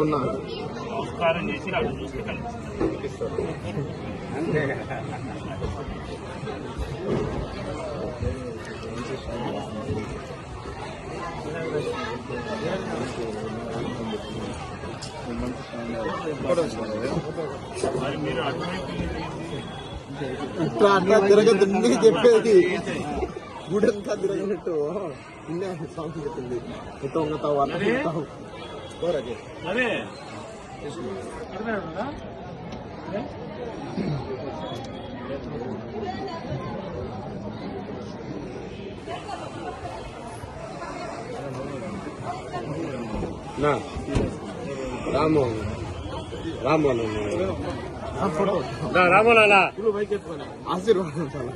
ఉన్నా నమస్కారం చేసి అటు చూస్తే కనిపిస్తారు అంతే మరి మీరు అటువైపు ఇట్లా అట్లా తిరగదు చెప్పేది గుడంతా తిరగనట్టు సాంగ్ చెప్పింది మొత్తం అదే రామోహన్ రామోనా ఆశీర్వాదం చాలా